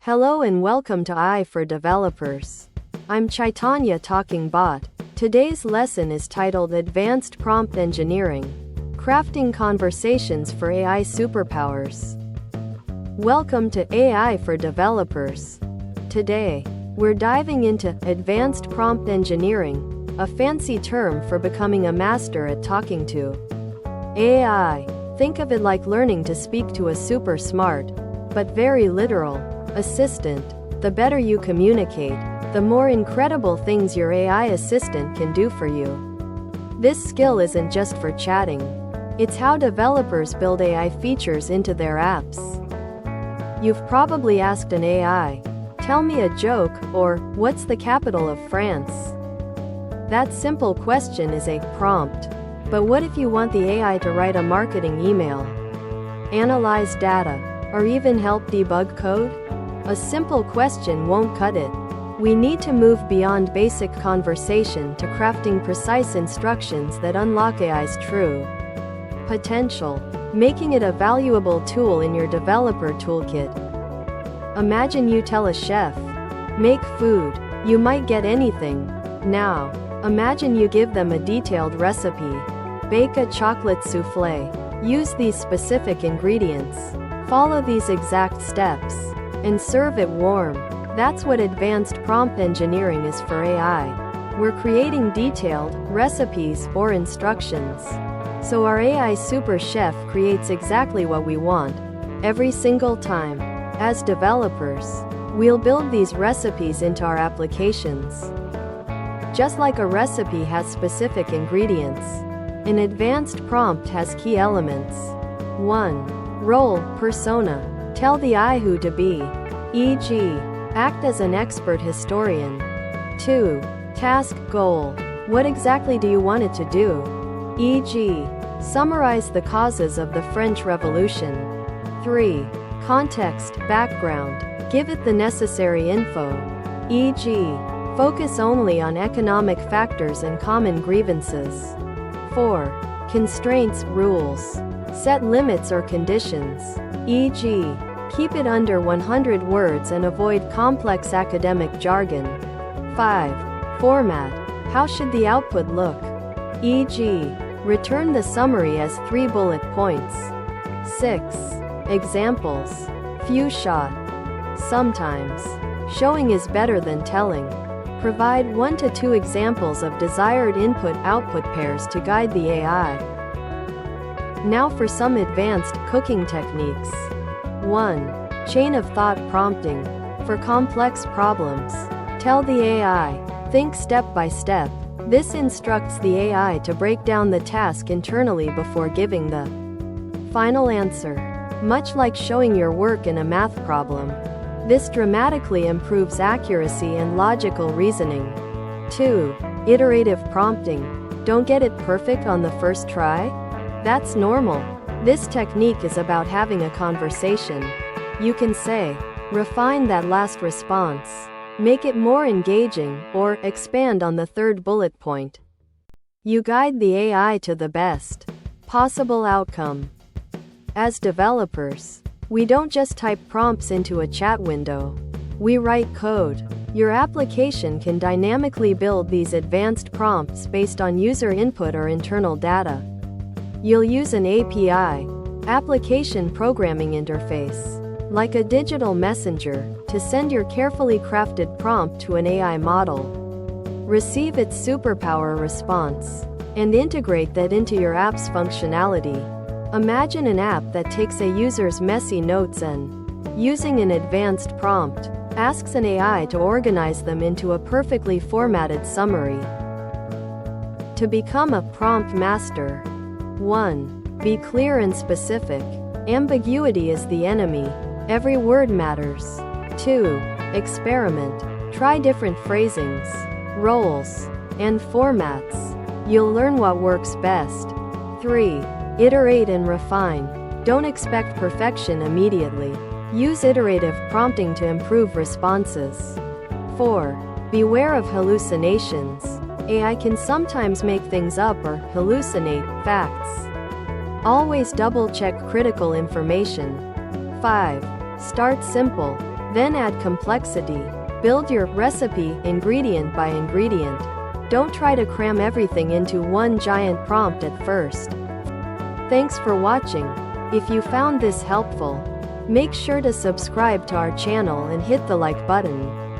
Hello and welcome to AI for Developers. I'm Chaitanya Talking Bot. Today's lesson is titled Advanced Prompt Engineering, Crafting Conversations for AI Superpowers. Welcome to AI for Developers. Today, we're diving into Advanced Prompt Engineering, a fancy term for becoming a master at talking to AI. Think of it like learning to speak to a super smart, but very literal, assistant. The better you communicate, the more incredible things your AI assistant can do for you. This skill isn't just for chatting. It's how developers build AI features into their apps. You've probably asked an AI, "Tell me a joke," or "What's the capital of France?" That simple question is a prompt. But what if you want the AI to write a marketing email, analyze data, or even help debug code? A simple question won't cut it. We need to move beyond basic conversation to crafting precise instructions that unlock AI's true potential, making it a valuable tool in your developer toolkit. Imagine you tell a chef, "Make food." You might get anything. Now, imagine you give them a detailed recipe. Bake a chocolate souffle. Use these specific ingredients. Follow these exact steps. And serve it warm. That's what advanced prompt engineering is for AI. We're creating detailed recipes or instructions, so our AI super chef creates exactly what we want, every single time. As developers, we'll build these recipes into our applications. Just like a recipe has specific ingredients, an advanced prompt has key elements. 1. Role, persona. Tell the AI who to be, e.g., act as an expert historian. 2. Task, goal. What exactly do you want it to do? E.g., summarize the causes of the French Revolution. 3. Context, background. Give it the necessary info. E.g., focus only on economic factors and common grievances. 4. Constraints, rules. Set limits or conditions. E.g., keep it under 100 words and avoid complex academic jargon. 5. Format. How should the output look? E.g., return the summary as 3 bullet points. 6. Examples. Few shot. Sometimes, showing is better than telling. Provide 1 to 2 examples of desired input-output pairs to guide the AI. Now for some advanced cooking techniques. 1. Chain of thought prompting. For complex problems, tell the AI, think step by step. This instructs the AI to break down the task internally before giving the final answer. Much like showing your work in a math problem, this dramatically improves accuracy and logical reasoning. 2. Iterative prompting. Don't get it perfect on the first try? That's normal. This technique is about having a conversation. You can say, refine that last response, make it more engaging, or expand on the third bullet point. You guide the AI to the best possible outcome. As developers, we don't just type prompts into a chat window. We write code. Your application can dynamically build these advanced prompts based on user input or internal data. You'll use an API, application programming interface, like a digital messenger, to send your carefully crafted prompt to an AI model. Receive its superpower response, and integrate that into your app's functionality. Imagine an app that takes a user's messy notes and, using an advanced prompt, asks an AI to organize them into a perfectly formatted summary. To become a prompt master, 1. Be clear and specific. Ambiguity is the enemy. Every word matters. 2. Experiment. Try different phrasings, roles, and formats. You'll learn what works best. 3. Iterate and refine. Don't expect perfection immediately. Use iterative prompting to improve responses. 4. Beware of hallucinations. AI can sometimes make things up or hallucinate facts. Always double-check critical information. 5. Start simple. Then add complexity. Build your recipe ingredient by ingredient. Don't try to cram everything into one giant prompt at first. Thanks for watching. If you found this helpful, make sure to subscribe to our channel and hit the like button.